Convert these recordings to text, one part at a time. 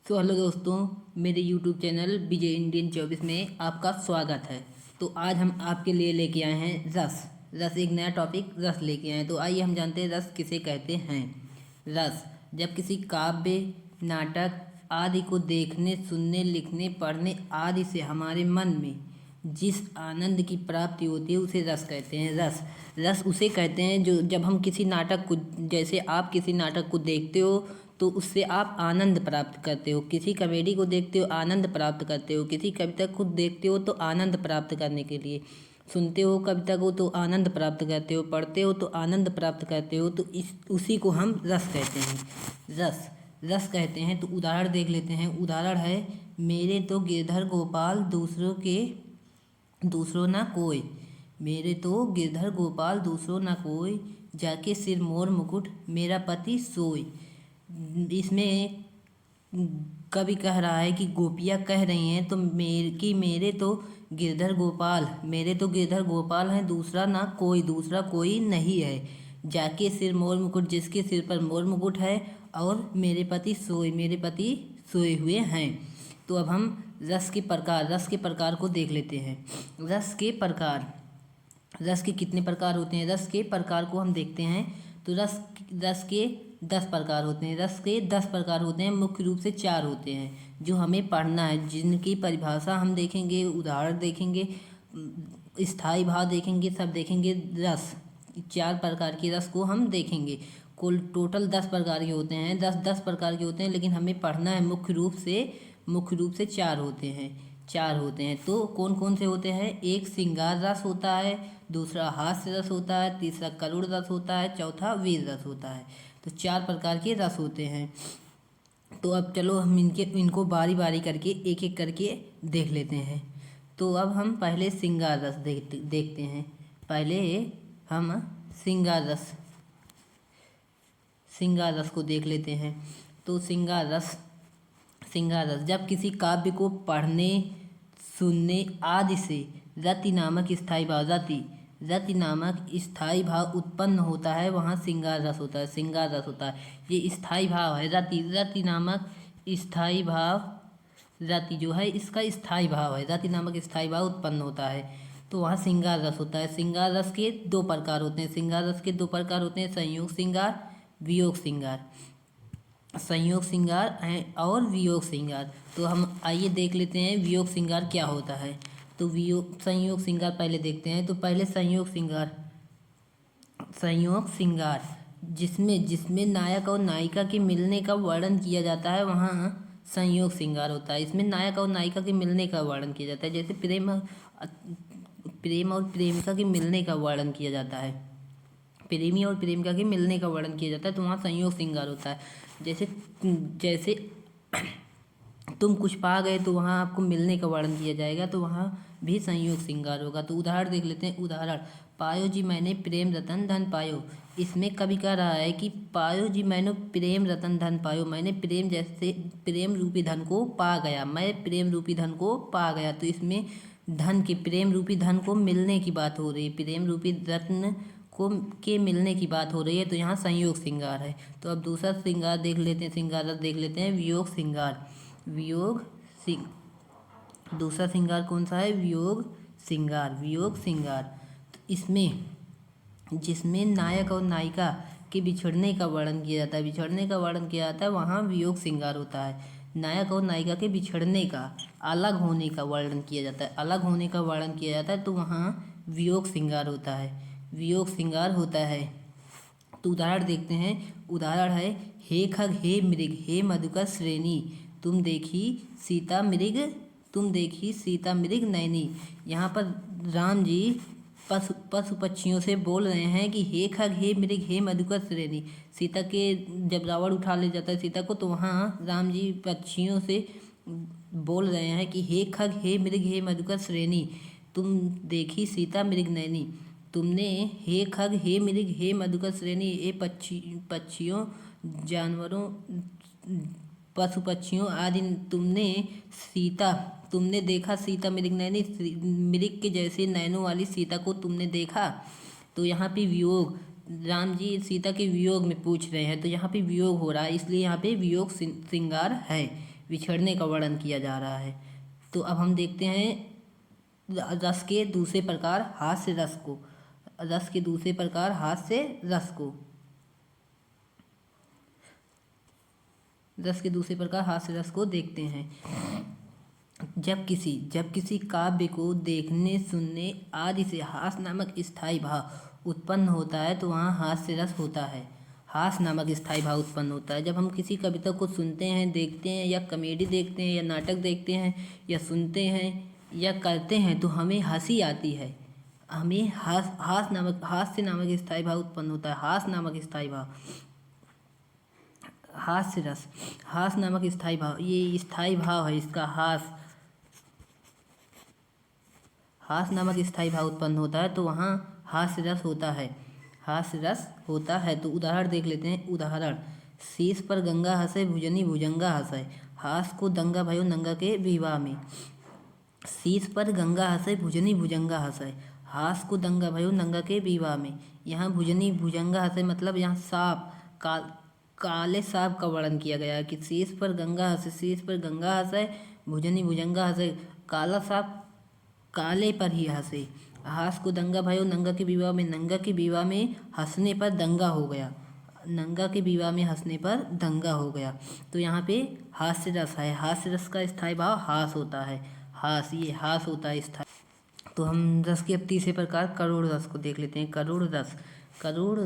Hello दोस्तों, मेरे YouTube channel विजय Indian 24 में आपका स्वागत है। तो आज हम आपके लिए लेके आए हैं रस एक नया टॉपिक रस लेके आए हैं। तो आइए हम जानते हैं रस किसे कहते हैं। रस जब किसी काव्य, नाटक आदि को देखने, सुनने, लिखने, पढ़ने आदि से हमारे मन में जिस आनंद की प्राप्ति होती है उसे रस कहते हैं। रस उसे कहते हैं जो जब हम किसी नाटक को, जैसे आप किसी नाटक को देखते हो तो उससे आप आनंद प्राप्त करते हो। किसी कॉमेडी को देखते हो आनंद प्राप्त करते हो, किसी कविता को देखते हो तो आनंद प्राप्त करने के लिए, सुनते हो कविता को तो आनंद प्राप्त करते हो, पढ़ते हो तो आनंद प्राप्त करते हो। तो इस उसी को हम रस कहते हैं। रस कहते हैं। तो उदाहरण देख लेते हैं। उदाहरण है, मेरे तो गिरधर गोपाल दूसरों ना कोई, मेरे तो गिरधर गोपाल दूसरों ना कोई, जाके सिर मोर मुकुट मेरा पति सोई। इसमें कवि कह रहा है कि गोपियाँ कह रही हैं तो मेरे तो गिरधर गोपाल हैं, दूसरा कोई नहीं है। जाके सिर मोर मुकुट, जिसके सिर पर मोर मुकुट है, और मेरे पति सोए हुए हैं। तो अब हम रस के प्रकार को देख लेते हैं। रस के कितने प्रकार होते हैं? रस के प्रकार को हम देखते हैं तो रस के 10 प्रकार होते हैं। रस के 10 प्रकार होते हैं, मुख्य रूप से 4 होते हैं जो हमें पढ़ना है, जिनकी परिभाषा हम देखेंगे, उदाहरण देखेंगे, स्थायी भाव देखेंगे, सब देखेंगे। 4 प्रकार के रस को हम देखेंगे। कुल टोटल 10 प्रकार के होते हैं। 10 प्रकार के होते हैं, लेकिन हमें पढ़ना है मुख्य रूप से 4 होते हैं। तो कौन कौन से होते हैं? एक श्रृंगार रस होता है, दूसरा हास्य रस होता है, तीसरा करुण रस होता है, चौथा वीर रस होता है। तो 4 प्रकार के रस होते हैं। तो अब चलो हम इनको बारी बारी करके एक एक करके देख लेते हैं। तो अब हम पहले श्रृंगार रस देखते हैं। पहले हम श्रृंगार रस को देख लेते हैं। तो श्रृंगार रस जब किसी काव्य को पढ़ने, सुनने आदि से रति नामक स्थायी भाव उत्पन्न होता है, वहाँ श्रृंगार रस होता है। ये स्थायी भाव है। रति नामक स्थायी भाव, रति जो है इसका स्थायी भाव है, रति नामक स्थायी भाव उत्पन्न होता है, तो वहाँ श्रृंगार रस होता है। श्रृंगार रस के 2 प्रकार होते हैं। संयोग श्रृंगार, वियोग और वियोग श्रृंगार। तो हम आइए देख लेते हैं वियोग श्रृंगार क्या होता है। तो संयोग श्रृंगार पहले देखते हैं। तो पहले संयोग श्रृंगार जिसमें नायक और नायिका के मिलने का वर्णन किया जाता है, वहाँ संयोग श्रृंगार होता है। इसमें नायक और नायिका के मिलने का वर्णन किया जाता है, जैसे प्रेम और प्रेमिका के मिलने का वर्णन किया जाता है, प्रेमी और प्रेमिका के मिलने का वर्णन किया जाता है, तो वहाँ संयोग श्रृंगार होता है। जैसे तुम कुछ पा गए तो वहाँ आपको मिलने का वर्णन किया जाएगा, तो वहाँ भी संयोग श्रृंगार होगा। तो उदाहरण देख लेते हैं। उदाहरण, पायो जी मैंने प्रेम रतन धन पायो। इसमें कवि कह रहा है कि पायो जी मैंने प्रेम रतन धन पायो, मैंने प्रेम रूपी धन को पा गया, मैं प्रेम रूपी धन को पा गया। तो इसमें प्रेम रूपी धन को मिलने की बात हो रही है, प्रेम रूपी रत्न के मिलने की बात हो रही है, तो यहाँ संयोग श्रृंगार है। तो अब दूसरा श्रृंगार देख लेते हैं, दूसरा श्रृंगार कौन सा है? वियोग श्रृंगार। तो इसमें जिसमें नायक और नायिका के बिछड़ने का वर्णन किया जाता है, वहाँ वियोग श्रृंगार होता है। नायक और नायिका के बिछड़ने का, अलग होने का वर्णन किया जाता है, तो वहाँ वियोग श्रृंगार होता है। तो उदाहरण देखते हैं। उदाहरण है, हे खग हे मृग हे मधुकर श्रेणी, तुम देखी सीता मृग नैनी। यहाँ पर राम जी पशु पक्षियों से बोल रहे हैं कि हे खग हे मृग हे मधुकर श्रेणी। सीता के जब रावण उठा ले जाता है सीता को, तो वहाँ राम जी पक्षियों से बोल रहे हैं कि हे खग हे मृग हे मधुकर श्रेणी, तुम देखी सीता मृग नैनी। तुमने हे खग हे मृग हे मधुकर श्रेणी, ये पक्षियों, जानवरों, पशु पक्षियों आदि, तुमने देखा सीता मृग नैनी, मृग के जैसे नैनों वाली सीता को तुमने देखा। तो यहाँ पे वियोग, राम जी सीता के वियोग में पूछ रहे हैं, तो यहाँ पे वियोग हो रहा है, इसलिए यहाँ पे वियोग श्रृंगार है। बिछड़ने का वर्णन किया जा रहा है। तो अब हम देखते हैं रस के दूसरे प्रकार हास्य रस को। रस के दूसरे प्रकार हास्य रस को। रस के दूसरे प्रकार हास्य रस को देखते हैं। जब किसी काव्य को देखने सुनने आदि से हास नामक स्थायी भाव उत्पन्न होता है तो वहाँ हास्य रस होता है। हास नामक स्थायी भाव उत्पन्न होता है जब हम किसी कविता को सुनते हैं, देखते हैं, या कॉमेडी देखते हैं, या नाटक देखते हैं, या सुनते हैं, या करते हैं तो हमें हंसी आती है। हमें हास्य नामक स्थायी भाव उत्पन्न होता है। हास नामक स्थायी भाव, हास्य रस, हास नामक स्थायी भाव, ये स्थायी भाव है इसका। हास नामक स्थायी भाव उत्पन्न होता है तो वहाँ हास्य रस होता है। हास्य रस होता है। तो उदाहरण देख लेते हैं। उदाहरण, शीश पर गंगा हंसे भुजनी भुजंगा हंसे, हास को दंगा भयो नंगा के विवाह में। शीश पर गंगा हंसे भुजनी भुजंगा हंसे, हास को दंगा भयो नंगा के विवाह में। यहाँ भुजनी भुजंगा हंसे मतलब यहाँ सांप, काले सांप का वर्णन किया गया है कि शीश पर गंगा हंसे, भुजनी भुजंगा हंसे, काला सांप काले पर ही हंसे। हास को दंगा भयो नंगा के विवाह में, नंगा के विवाह में हंसने पर दंगा हो गया। नंगा के विवाह में हंसने पर दंगा हो गया। तो यहाँ पे हास्य रस है। हास्य रस का स्थायी भाव हास होता है। ये हास होता है स्थायी। तो हम रस के अब तीसरे प्रकार करुण रस को देख लेते हैं। करुण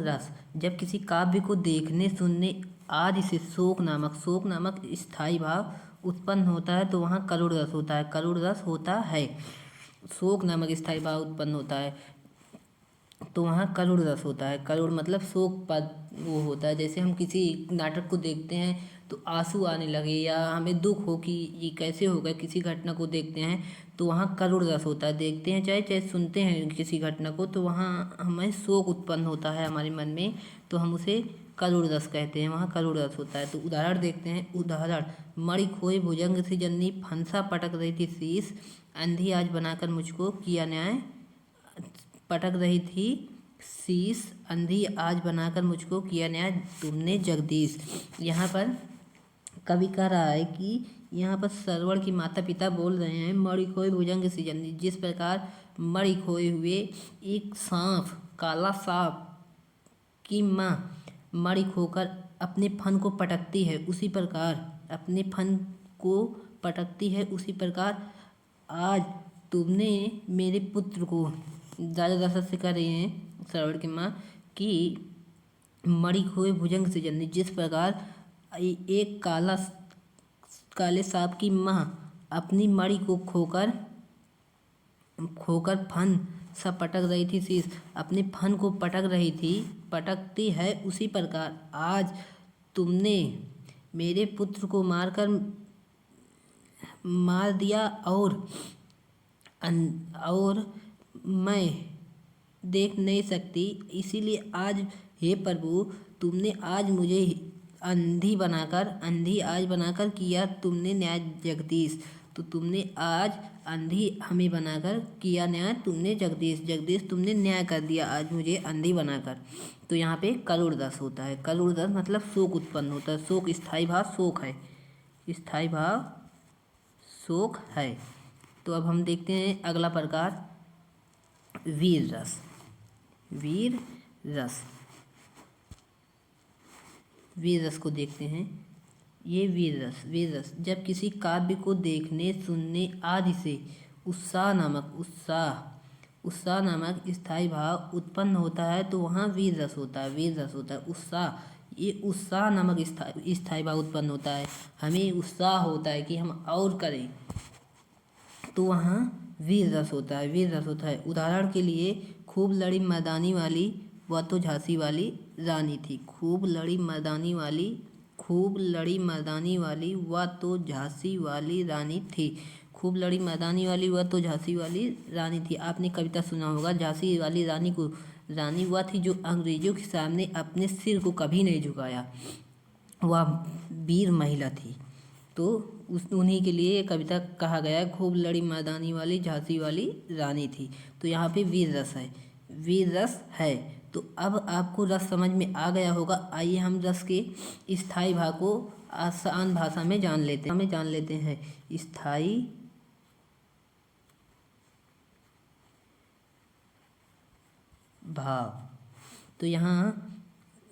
रस जब किसी काव्य को देखने सुनने आदि से शोक नामक स्थायी भाव उत्पन्न होता है तो वहाँ करुण रस होता है। करुण रस होता है। शोक नामक स्थायी भाव उत्पन्न होता है तो वहाँ करुण रस होता है। करुण मतलब शोक पद वो होता है। जैसे हम किसी नाटक को देखते हैं तो आंसू आने लगे या हमें दुख हो कि ये कैसे हो गया, किसी घटना को देखते हैं तो वहाँ करुण रस होता है। देखते हैं चाहे सुनते हैं किसी घटना को तो वहाँ हमें शोक उत्पन्न होता है हमारे मन में, तो हम उसे करुण रस कहते हैं। वहाँ करुण रस होता है। तो उदाहरण देखते हैं। उदाहरण, मणि खोए भुजंग से जननी, फंसा पटक रही थी शीश, अंधी आज बनाकर मुझको किया न्याय। पटक रही थी शीश, अंधी आज बनाकर मुझको किया न्याय तुमने जगदीश। यहाँ पर कवि कह रहा है कि यहाँ पर सरवण की माता पिता बोल रहे हैं मणि खोए भुजंग से जननी। जिस प्रकार मणि खोए हुए एक सांप, काला सांप की माँ मणि खोकर अपने फन को पटकती है, उसी प्रकार आज तुमने मेरे पुत्र को, राजा दशरथ से कह रहे हैं सरवण की माँ कि मणि खोए भुजंग से जननी। जिस प्रकार एक काले सांप की माँ अपनी मणि को खोकर फन सा पटक रही थी शीश, अपने फन को पटकती है, उसी प्रकार आज तुमने मेरे पुत्र को मार दिया और मैं देख नहीं सकती, इसीलिए आज हे प्रभु तुमने आज मुझे अंधी आज बनाकर किया तुमने न्याय जगदीश। तो तुमने आज अंधी हमें बनाकर किया न्याय तुमने जगदीश तुमने न्याय कर दिया आज मुझे अंधी बनाकर। तो यहाँ पे करुण रस होता है। करुण रस मतलब शोक उत्पन्न होता है। शोक स्थायी भाव शोक है। स्थायी भाव शोक है। तो अब हम देखते हैं अगला प्रकार वीर रस को देखते हैं। ये वीर रस जब किसी काव्य को देखने सुनने आदि से उत्साह नामक स्थायी भाव उत्पन्न होता है तो वहाँ वीर रस होता है। उत्साह नामक स्थायी भाव उत्पन्न होता है। हमें उत्साह होता है कि हम और करें तो वहाँ वीर रस होता है। उदाहरण के लिए, खूब लड़ी मर्दानी वाली वह तो झांसी वाली रानी थी। खूब लड़ी मर्दानी वाली वह तो झांसी वाली रानी थी। खूब लड़ी मर्दानी वाली वह तो झांसी वाली रानी थी। आपने कविता सुना होगा। झांसी वाली रानी वह थी जो अंग्रेजों के सामने अपने सिर को कभी नहीं झुकाया, वह वीर महिला थी। तो उन्हीं के लिए कविता कहा गया है, खूब लड़ी मर्दानी वाली झांसी वाली रानी थी। तो यहाँ पे वीर रस है। तो अब आपको रस समझ में आ गया होगा। आइए हम रस के स्थायी भाव को आसान भाषा में जान लेते हैं। स्थायी भाव। तो यहाँ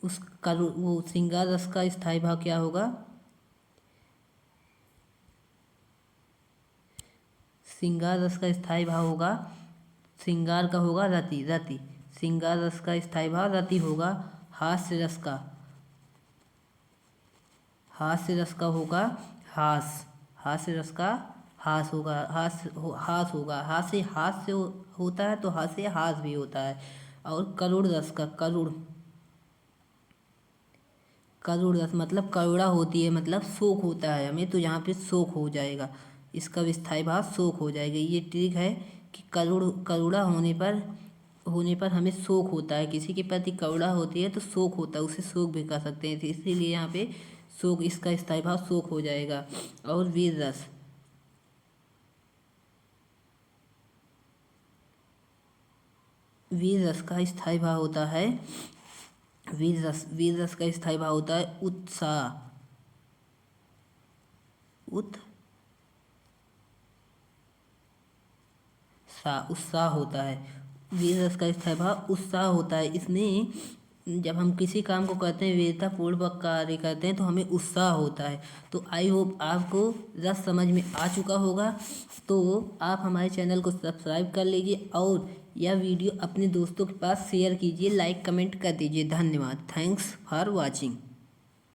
उस वो श्रृंगार रस का स्थायी भाव क्या होगा? श्रृंगार रस का स्थायी भाव होगा, श्रृंगार का होगा रति। श्रृंगार रस का स्थायी भाव रति होगा। हास्य रस का होगा हास। हास्य रस का हास होगा। हास्य होता है तो हास्य हास भी होता है। और करुण रस का करुण रस मतलब करुणा होती है, मतलब शोक होता है हमें, तो यहाँ पे शोक हो जाएगा। इसका स्थायी भाव शोक हो जाएगा। ये ट्रिक है कि करुणा होने पर हमें शोक होता है। किसी के प्रति करुणा होती है तो शोक होता है, उसे शोक भी कह सकते हैं। तो इसीलिए यहाँ पे शोक, इसका स्थायी भाव शोक हो जाएगा। और वीर रस का स्थायी भाव होता है वीर रस का स्थायी भाव होता है उत्साह होता है। वीर रस का स्थायी भाव उत्साह होता है। इसमें जब हम किसी काम को करते हैं, वीरतापूर्वक कार्य करते हैं, तो हमें उत्साह होता है। तो आई होप आपको रस समझ में आ चुका होगा। तो आप हमारे चैनल को सब्सक्राइब कर लीजिए और यह वीडियो अपने दोस्तों के पास शेयर कीजिए, लाइक कमेंट कर दीजिए। धन्यवाद। Thanks for watching.